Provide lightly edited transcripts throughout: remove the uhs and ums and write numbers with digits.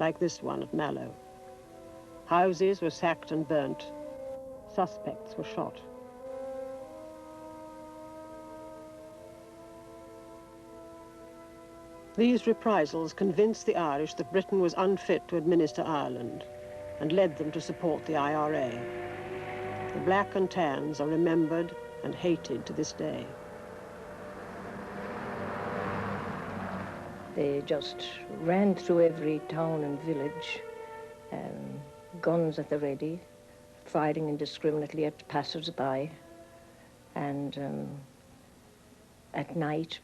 like this one at Mallow. Houses were sacked and burnt. Suspects were shot. These reprisals convinced the Irish that Britain was unfit to administer Ireland and led them to support the IRA. The Black and Tans are remembered and hated to this day. They just ran through every town and village, guns at the ready, firing indiscriminately at passers-by, and at night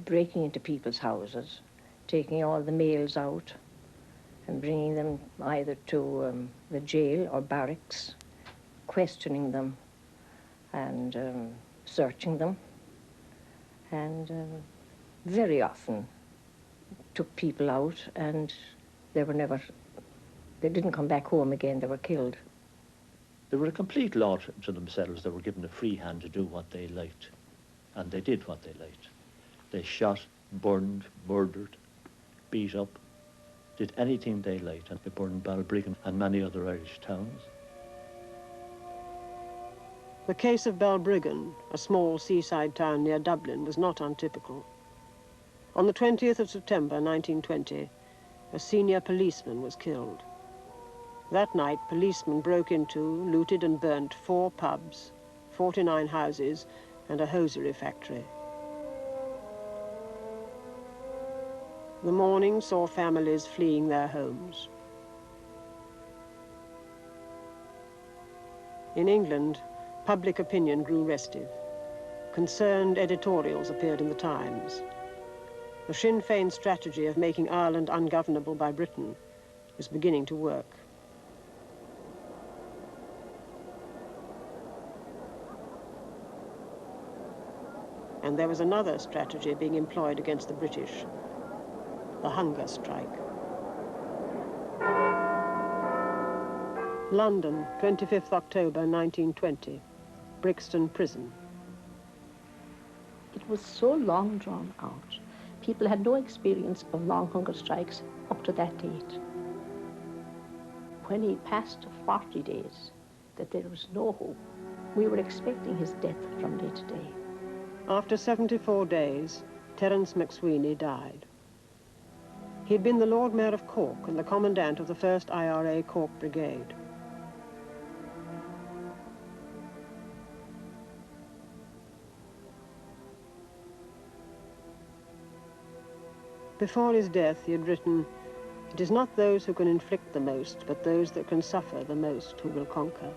breaking into people's houses, taking all the males out and bringing them either to the jail or barracks, questioning them and searching them, and very often took people out and they didn't come back home again, they were killed. They were a complete law to themselves. They were given a free hand to do what they liked, and they did what they liked. They shot, burned, murdered, beat up, did anything they liked, and they burned Balbriggan and many other Irish towns. The case of Balbriggan, a small seaside town near Dublin, was not untypical. On the 20th of September 1920, a senior policeman was killed. That night, policemen broke into, looted and burnt 4 pubs, 49 houses, and a hosiery factory. The morning saw families fleeing their homes. In England, public opinion grew restive. Concerned editorials appeared in the Times. The Sinn Féin strategy of making Ireland ungovernable by Britain was beginning to work. And there was another strategy being employed against the British, the hunger strike. London, 25th October 1920, Brixton Prison. It was so long drawn out. People had no experience of long hunger strikes up to that date. When he passed 40 days, that there was no hope. We were expecting his death from day to day. After 74 days, Terence McSweeney died. He had been the Lord Mayor of Cork and the commandant of the 1st IRA Cork Brigade. Before his death, he had written, "It is not those who can inflict the most, but those that can suffer the most who will conquer."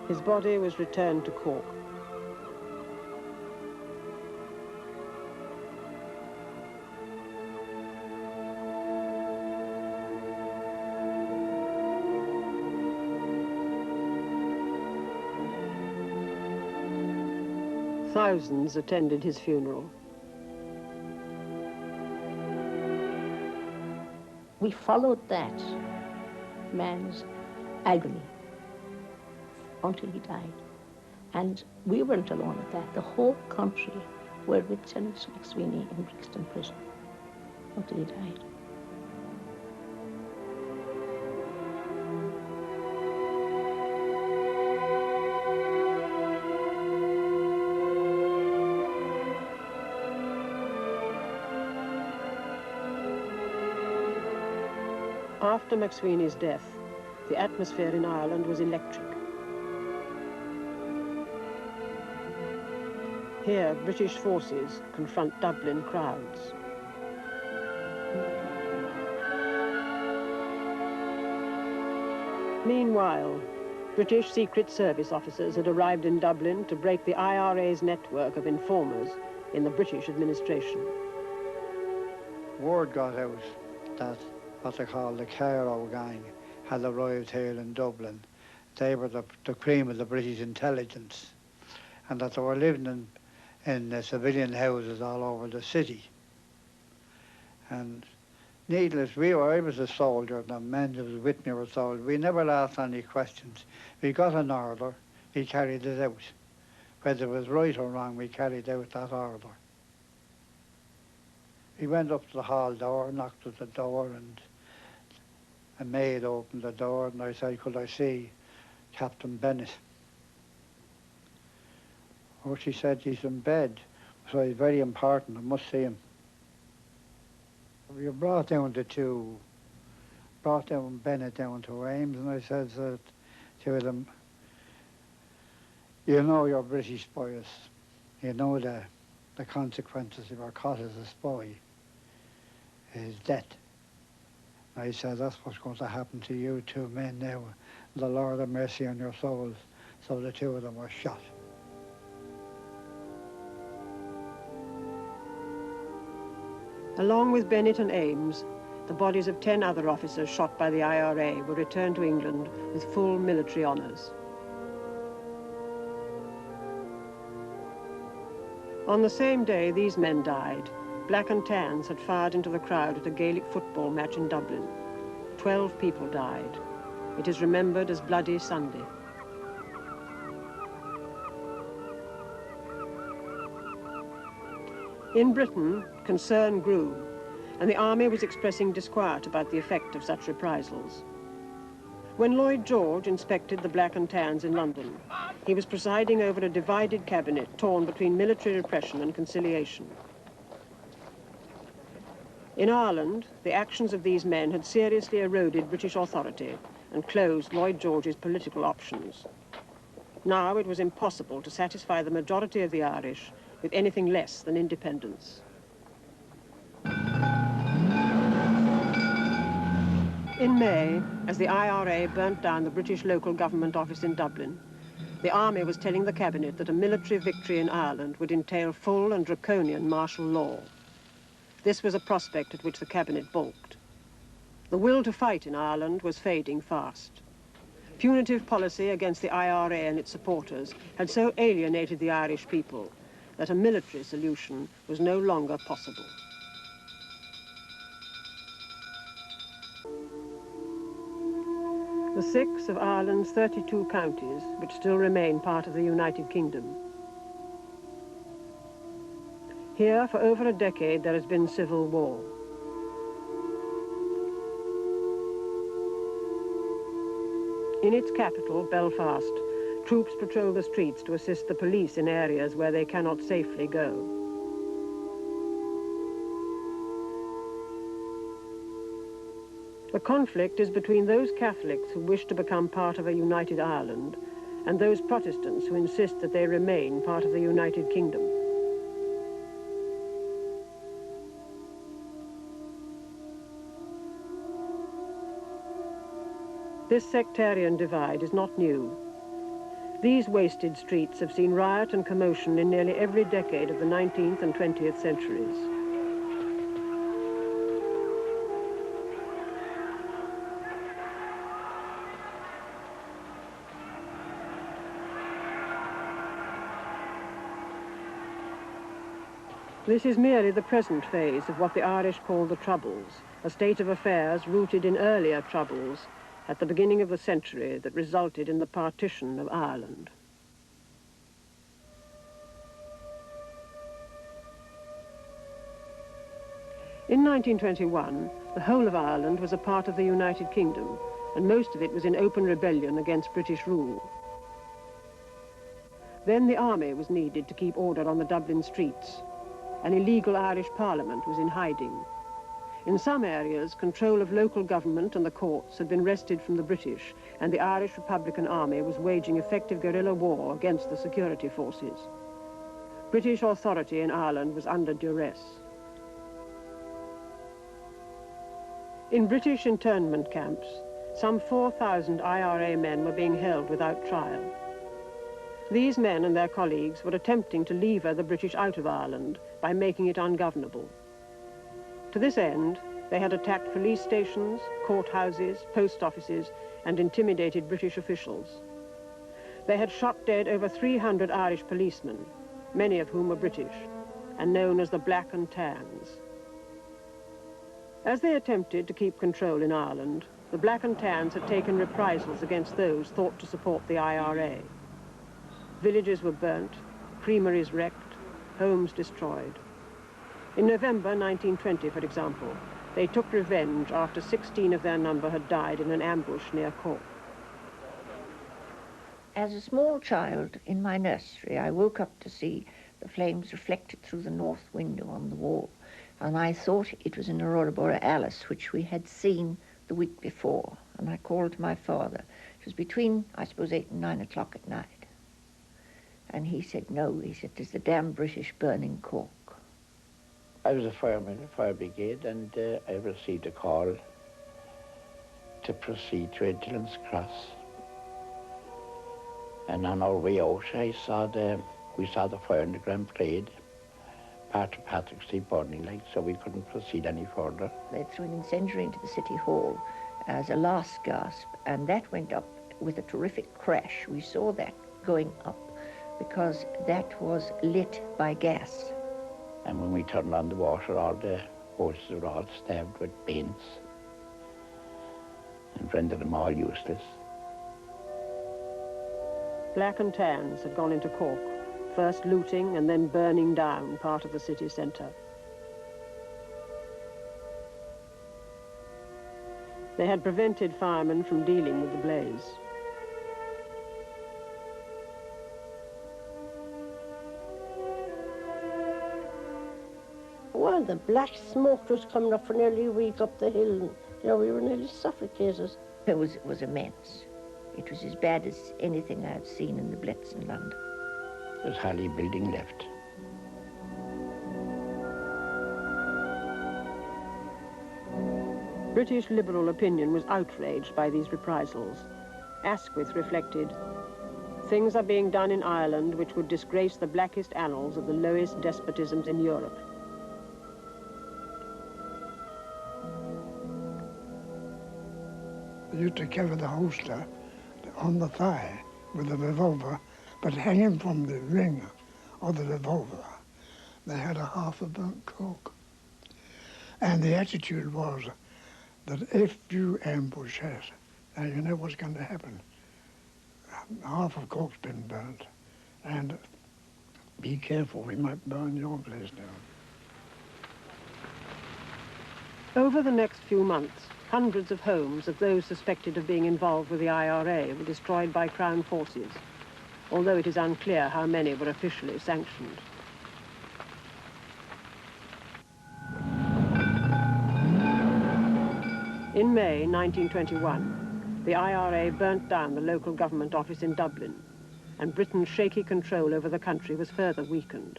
His body was returned to Cork. Thousands attended his funeral. We followed that man's agony until he died. And we weren't alone at that. The whole country were with Terence McSweeney in Brixton Prison until he died. After McSweeney's death, the atmosphere in Ireland was electric. Here, British forces confront Dublin crowds. Meanwhile, British Secret Service officers had arrived in Dublin to break the IRA's network of informers in the British administration. Word got out that what they call the Cairo gang had arrived here in Dublin. They were the cream of the British intelligence, and that they were living in civilian houses all over the city. And needless, I was a soldier, the men who was with me were soldiers. We never asked any questions. We got an order, we carried it out. Whether it was right or wrong, we carried out that order. he went up to the hall door, knocked at the door, and a maid opened the door, and I said, could I see Captain Bennett? Oh, she said, he's in bed, so he's very important, I must see him. We brought down Bennett down to Ames, and I said to them, you know you're British spies. You know the consequences if you're caught as a spy is death. And I said, that's what's going to happen to you two men now. The Lord have mercy on your souls. So the two of them were shot. Along with Bennett and Ames, the bodies of 10 other officers shot by the IRA were returned to England with full military honours. On the same day these men died, Black and Tans had fired into the crowd at a Gaelic football match in Dublin. 12 people died. It is remembered as Bloody Sunday. In Britain, concern grew, and the army was expressing disquiet about the effect of such reprisals. When Lloyd George inspected the Black and Tans in London, he was presiding over a divided cabinet torn between military repression and conciliation. In Ireland, the actions of these men had seriously eroded British authority and closed Lloyd George's political options. Now it was impossible to satisfy the majority of the Irish with anything less than independence. In May, as the IRA burnt down the British local government office in Dublin, the army was telling the cabinet that a military victory in Ireland would entail full and draconian martial law. This was a prospect at which the cabinet balked. The will to fight in Ireland was fading fast. Punitive policy against the IRA and its supporters had so alienated the Irish people that a military solution was no longer possible. The 6 of Ireland's 32 counties, which still remain part of the United Kingdom. Here, for over a decade, there has been civil war. In its capital, Belfast, troops patrol the streets to assist the police in areas where they cannot safely go. The conflict is between those Catholics who wish to become part of a united Ireland and those Protestants who insist that they remain part of the United Kingdom. This sectarian divide is not new. These wasted streets have seen riot and commotion in nearly every decade of the 19th and 20th centuries. This is merely the present phase of what the Irish call the Troubles, a state of affairs rooted in earlier troubles at the beginning of the century that resulted in the partition of Ireland. In 1921, the whole of Ireland was a part of the United Kingdom, and most of it was in open rebellion against British rule. Then the army was needed to keep order on the Dublin streets. An illegal Irish parliament was in hiding. In some areas, control of local government and the courts had been wrested from the British, and the Irish Republican Army was waging effective guerrilla war against the security forces. British authority in Ireland was under duress. In British internment camps, some 4,000 IRA men were being held without trial. These men and their colleagues were attempting to lever the British out of Ireland by making it ungovernable. To this end, they had attacked police stations, courthouses, post offices, and intimidated British officials. They had shot dead over 300 Irish policemen, many of whom were British, and known as the Black and Tans. As they attempted to keep control in Ireland, the Black and Tans had taken reprisals against those thought to support the IRA. Villages were burnt, creameries wrecked, homes destroyed. In November 1920, for example, they took revenge after 16 of their number had died in an ambush near Cork. As a small child in my nursery, I woke up to see the flames reflected through the north window on the wall, and I thought it was an aurora borealis, which we had seen the week before, and I called to my father. It was between, I suppose, 8 and 9 o'clock at night. And he said, no, he said, there's the damn British burning Cork. I was a fireman in a fire brigade, and I received a call to proceed to Dillon's Cross. And on our way out, we saw the fire in the Grand Parade, part of Patrick Street burning, like, so we couldn't proceed any further. They threw an incendiary into the City Hall as a last gasp, and that went up with a terrific crash. We saw that going up because that was lit by gas. And when we turned on the water, all the hoses were all stabbed with paints and rendered them all useless. Black and Tans had gone into Cork, first looting and then burning down part of the city centre. They had prevented firemen from dealing with the blaze. Well, the black smoke was coming up for nearly a week up the hill. And, you know, we were nearly suffocated. It was immense. It was as bad as anything I had seen in the Blitz in London. There's hardly a building left. British liberal opinion was outraged by these reprisals. Asquith reflected, "Things are being done in Ireland which would disgrace the blackest annals of the lowest despotisms in Europe." They used to carry the holster on the thigh with a revolver, but hanging from the ring of the revolver, they had a half a burnt cork. And the attitude was that if you ambush us, now you know what's going to happen. Half of Cork's been burnt, and be careful, we might burn your place down. Over the next few months, hundreds of homes of those suspected of being involved with the IRA were destroyed by Crown forces, although it is unclear how many were officially sanctioned. In May 1921, the IRA burnt down the local government office in Dublin, and Britain's shaky control over the country was further weakened.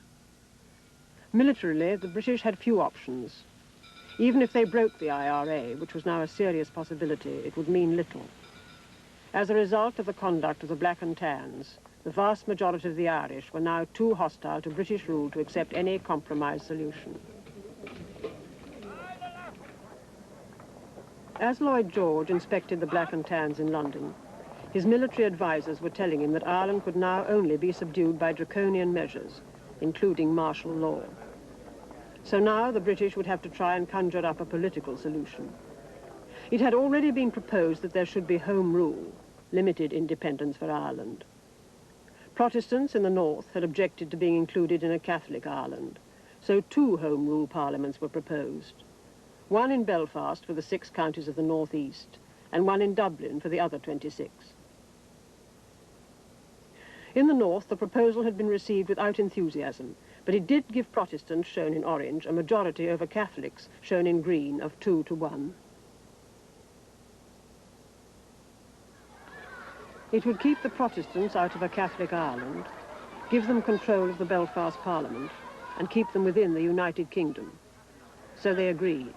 Militarily, the British had few options. Even if they broke the IRA, which was now a serious possibility, it would mean little. As a result of the conduct of the Black and Tans, the vast majority of the Irish were now too hostile to British rule to accept any compromise solution. As Lloyd George inspected the Black and Tans in London, his military advisors were telling him that Ireland could now only be subdued by draconian measures, including martial law. So now the British would have to try and conjure up a political solution. It had already been proposed that there should be home rule, limited independence for Ireland. Protestants in the north had objected to being included in a Catholic Ireland, so 2 home rule parliaments were proposed. One in Belfast for the 6 counties of the northeast, and one in Dublin for the other 26. In the north, the proposal had been received without enthusiasm, but it did give Protestants, shown in orange, a majority over Catholics, shown in green, of 2 to 1. It would keep the Protestants out of a Catholic Ireland, give them control of the Belfast Parliament, and keep them within the United Kingdom. So they agreed.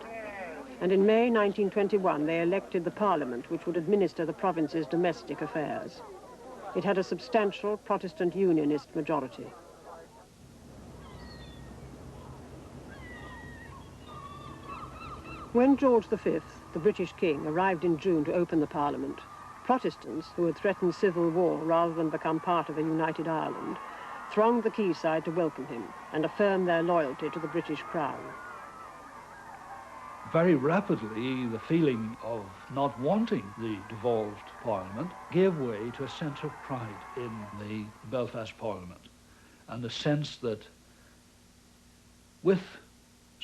And in May 1921, they elected the Parliament which would administer the province's domestic affairs. It had a substantial Protestant Unionist majority. When George V, the British king, arrived in June to open the Parliament, Protestants, who had threatened civil war rather than become part of a united Ireland, thronged the quayside to welcome him and affirm their loyalty to the British Crown. Very rapidly, the feeling of not wanting the devolved Parliament gave way to a sense of pride in the Belfast Parliament, and a sense that with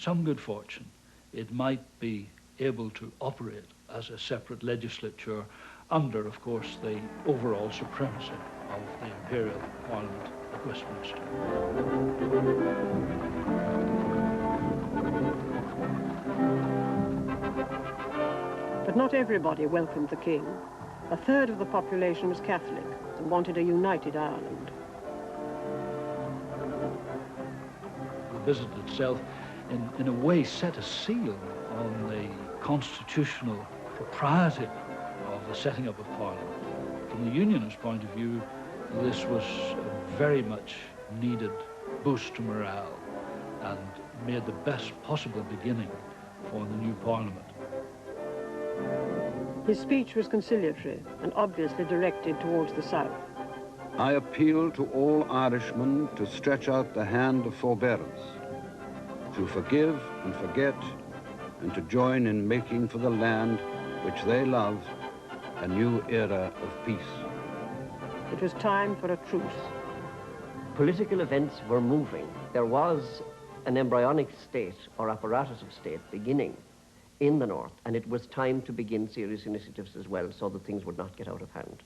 some good fortune, it might be able to operate as a separate legislature under, of course, the overall supremacy of the Imperial Parliament at Westminster. But not everybody welcomed the king. A third of the population was Catholic and wanted a united Ireland. The visit itself, in a way, set a seal on the constitutional propriety of the setting up of Parliament. From the Unionist point of view, this was a very much needed boost to morale and made the best possible beginning for the new Parliament. His speech was conciliatory and obviously directed towards the south. I appeal to all Irishmen to stretch out the hand of forbearance, to forgive and forget, and to join in making for the land which they love a new era of peace. It was time for a truce. Political events were moving. There was an embryonic state or apparatus of state beginning in the north, and it was time to begin serious initiatives as well so that things would not get out of hand.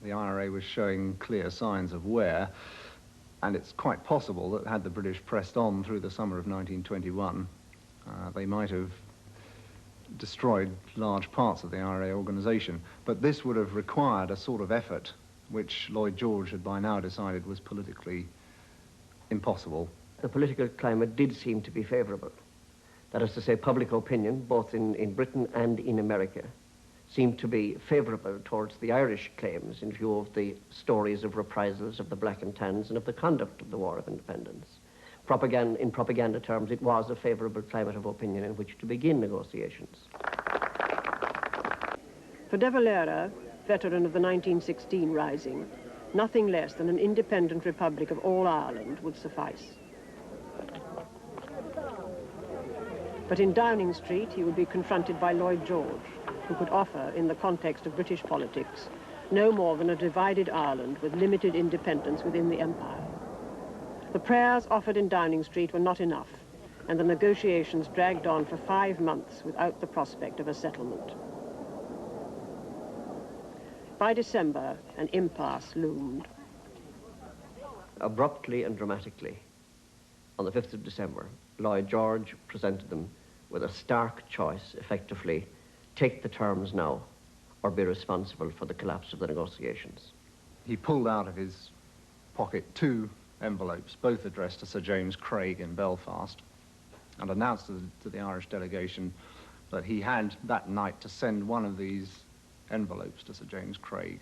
The IRA was showing clear signs of wear, and it's quite possible that had the British pressed on through the summer of 1921, they might have destroyed large parts of the IRA organization. But this would have required a sort of effort which Lloyd George had by now decided was politically impossible. The political climate did seem to be favorable. That is to say, public opinion, both in Britain and in America, seemed to be favorable towards the Irish claims in view of the stories of reprisals of the Black and Tans and of the conduct of the War of Independence. In propaganda terms, it was a favorable climate of opinion in which to begin negotiations. For De Valera, veteran of the 1916 Rising, nothing less than an independent republic of all Ireland would suffice. But in Downing Street, he would be confronted by Lloyd George, who could offer, in the context of British politics, no more than a divided Ireland with limited independence within the empire. The prayers offered in Downing Street were not enough, and the negotiations dragged on for 5 months without the prospect of a settlement. By December, an impasse loomed. Abruptly and dramatically, on the 5th of December, Lloyd George presented them with a stark choice, effectively, take the terms now or be responsible for the collapse of the negotiations. He pulled out of his pocket 2 envelopes, both addressed to Sir James Craig in Belfast, and announced to the Irish delegation that he had that night to send one of these envelopes to Sir James Craig.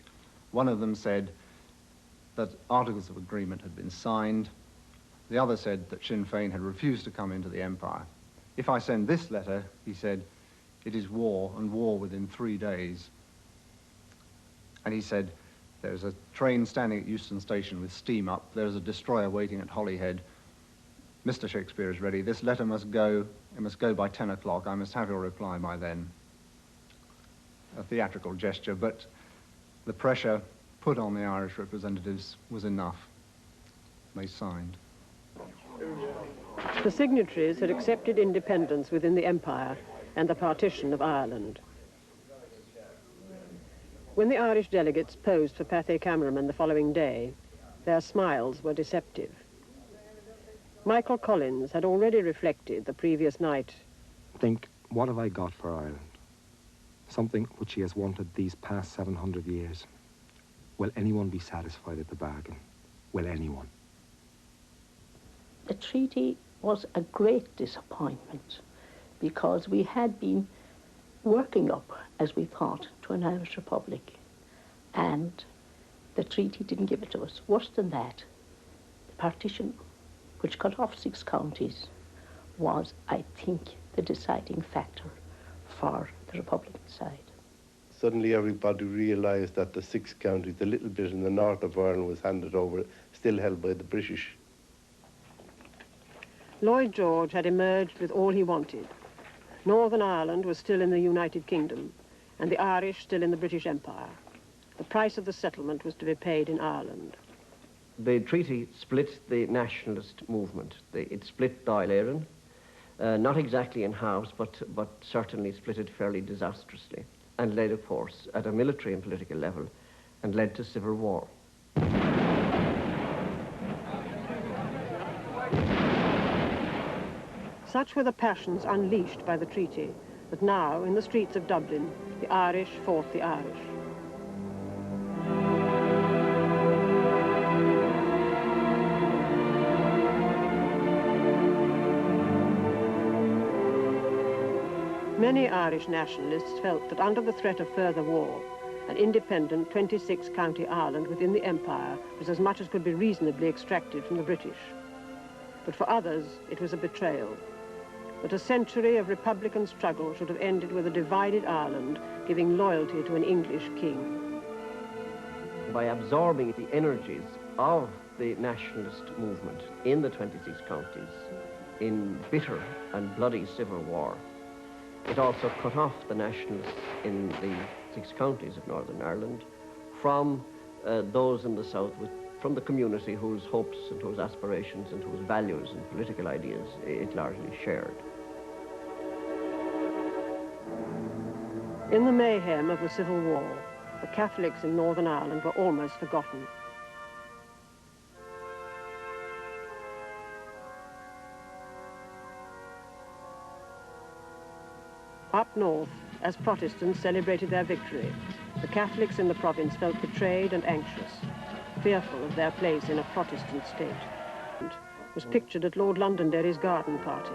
One of them said that articles of agreement had been signed. The other said that Sinn Féin had refused to come into the empire. If I send this letter, he said, it is war, and war within 3 days. And he said, there's a train standing at Euston Station with steam up. There's a destroyer waiting at Holyhead. Mr. Shakespeare is ready. This letter must go. It must go by 10 o'clock. I must have your reply by then. A theatrical gesture, but the pressure put on the Irish representatives was enough. They signed. The signatories had accepted independence within the empire and the partition of Ireland. When the Irish delegates posed for Pathé Cameraman the following day, their smiles were deceptive. Michael Collins had already reflected the previous night. Think, what have I got for Ireland? Something which she has wanted these past 700 years. Will anyone be satisfied at the bargain? Will anyone? The treaty was a great disappointment because we had been working up, as we thought, to an Irish Republic, and the treaty didn't give it to us. Worse than that, the partition, which cut off 6 counties, was, I think, the deciding factor for the Republican side. Suddenly everybody realised that the 6 counties, the little bit in the north of Ireland, was handed over, still held by the British. Lloyd George had emerged with all he wanted. Northern Ireland was still in the United Kingdom, and the Irish still in the British Empire. The price of the settlement was to be paid in Ireland. The treaty split the nationalist movement. It split Dáil Éireann, not exactly in halves, but certainly split it fairly disastrously, and led, of course, at a military and political level, and led to civil war. Such were the passions unleashed by the treaty that now, in the streets of Dublin, the Irish fought the Irish. Many Irish nationalists felt that under the threat of further war, an independent 26-county Ireland within the Empire was as much as could be reasonably extracted from the British. But for others, it was a betrayal. That a century of republican struggle should have ended with a divided Ireland giving loyalty to an English king. By absorbing the energies of the nationalist movement in the 26 counties in bitter and bloody civil war, it also cut off the nationalists in the 6 counties of Northern Ireland from those in the south, from the community whose hopes and whose aspirations and whose values and political ideas it largely shared. In the mayhem of the Civil War, the Catholics in Northern Ireland were almost forgotten. Up north, as Protestants celebrated their victory, the Catholics in the province felt betrayed and anxious, fearful of their place in a Protestant state. It was pictured at Lord Londonderry's garden party.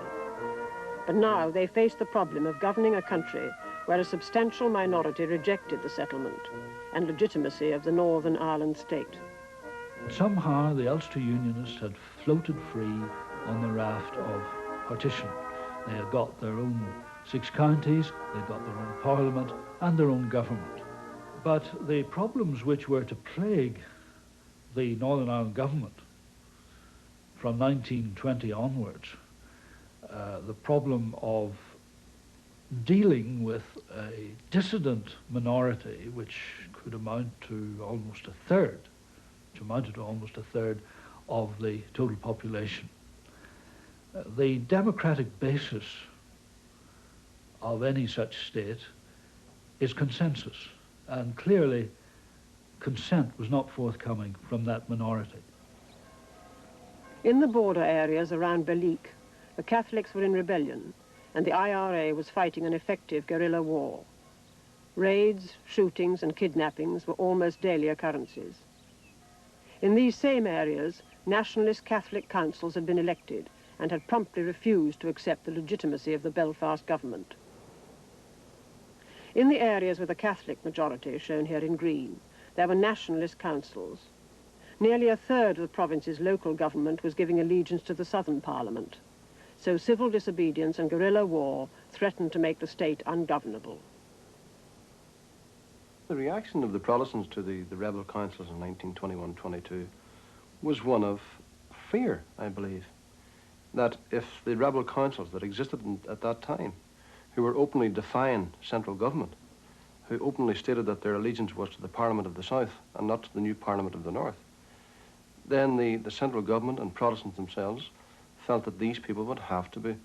But now they faced the problem of governing a country where a substantial minority rejected the settlement and legitimacy of the Northern Ireland state. Somehow the Ulster Unionists had floated free on the raft of partition. They had got their own 6 counties, they got their own parliament and their own government. But the problems which were to plague the Northern Ireland government from 1920 onwards, the problem of dealing with a dissident minority which could amount to almost a third, of the total population. The democratic basis of any such state is consensus, and clearly consent was not forthcoming from that minority. In the border areas around Berleak, the Catholics were in rebellion, and the IRA was fighting an effective guerrilla war. Raids, shootings and kidnappings were almost daily occurrences. In these same areas, nationalist Catholic councils had been elected and had promptly refused to accept the legitimacy of the Belfast government. In the areas with a Catholic majority, shown here in green, there were nationalist councils. Nearly a third of the province's local government was giving allegiance to the Southern Parliament. So civil disobedience and guerrilla war threatened to make the state ungovernable. The reaction of the Protestants to the rebel councils in 1921-22 was one of fear, I believe, that if the rebel councils that existed at that time, who were openly defying central government, who openly stated that their allegiance was to the Parliament of the South and not to the new Parliament of the North, then the central government and Protestants themselves felt that these people would have to be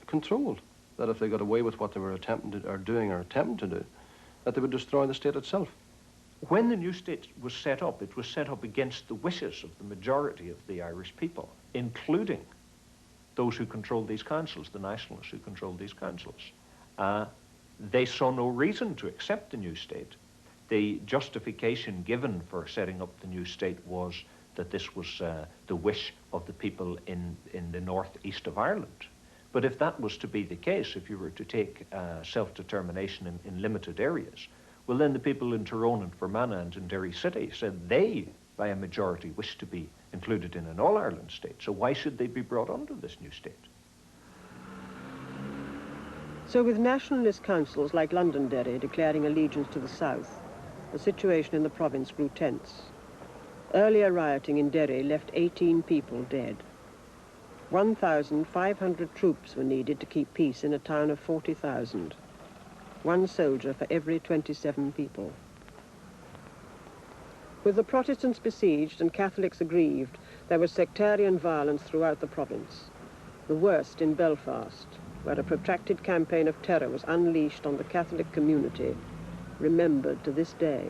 controlled, that if they got away with what they were attempting to do, that they would destroy the state itself. When the new state was set up, it was set up against the wishes of the majority of the Irish people, including those who controlled these councils, the nationalists who controlled these councils. They saw no reason to accept the new state. The justification given for setting up the new state was that this was the wish of the people in the northeast of Ireland. But if that was to be the case, if you were to take self-determination in limited areas, well then the people in Tyrone and Fermanagh and in Derry City said they, by a majority, wished to be included in an all-Ireland state. So why should they be brought under this new state? So with nationalist councils like Londonderry declaring allegiance to the south, the situation in the province grew tense. Earlier rioting in Derry left 18 people dead. 1,500 troops were needed to keep peace in a town of 40,000. 1 soldier for every 27 people. With the Protestants besieged and Catholics aggrieved, there was sectarian violence throughout the province, the worst in Belfast, where a protracted campaign of terror was unleashed on the Catholic community, remembered to this day.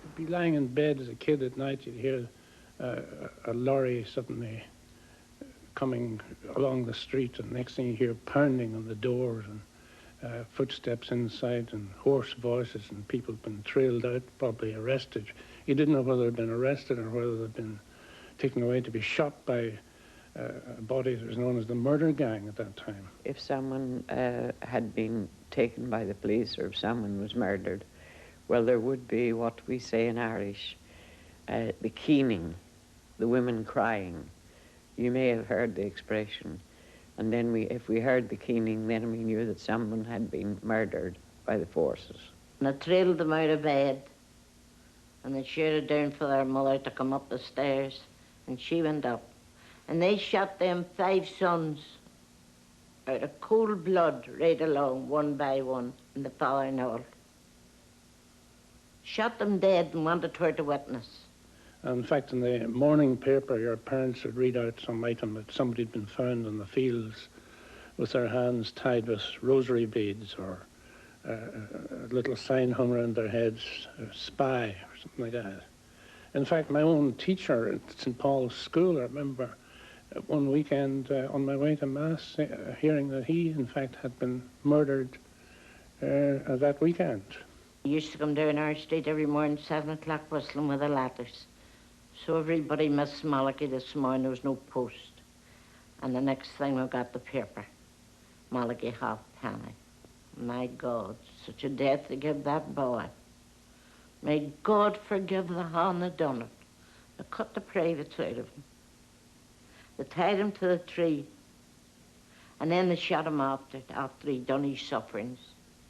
You'd be lying in bed as a kid at night, you'd hear a lorry suddenly coming along the street, and next thing you hear pounding on the doors and footsteps inside and hoarse voices, and people been trailed out, probably arrested. You didn't know whether they'd been arrested or whether they'd been taken away to be shot by a body that was known as the murder gang at that time. If someone had been taken by the police, or if someone was murdered, well, there would be what we say in Irish, the keening, the women crying. You may have heard the expression. And then if we heard the keening, then we knew that someone had been murdered by the forces. And I trailed them out of bed, and they shouted down for their mother to come up the stairs, and she went up. And they shot them 5 sons out of cold blood right along, one by one, in the following hall. Shot them dead and wanted her to witness. In fact, in the morning paper, your parents would read out some item that somebody had been found in the fields with their hands tied with rosary beads, or a little sign hung around their heads, a spy, or something like that. In fact, my own teacher at St. Paul's School, I remember one weekend on my way to Mass, hearing that he, in fact, had been murdered that weekend. He used to come down our street every morning, 7 o'clock, whistling with the ladders. So everybody missed Malachi this morning. There was no post. And the next thing we got the paper. Malachi halfpenny. My God, such a death to give that boy. May God forgive the hand that done it. They cut the privates out of him. They tied him to the tree. And then they shot him after he'd done his sufferings.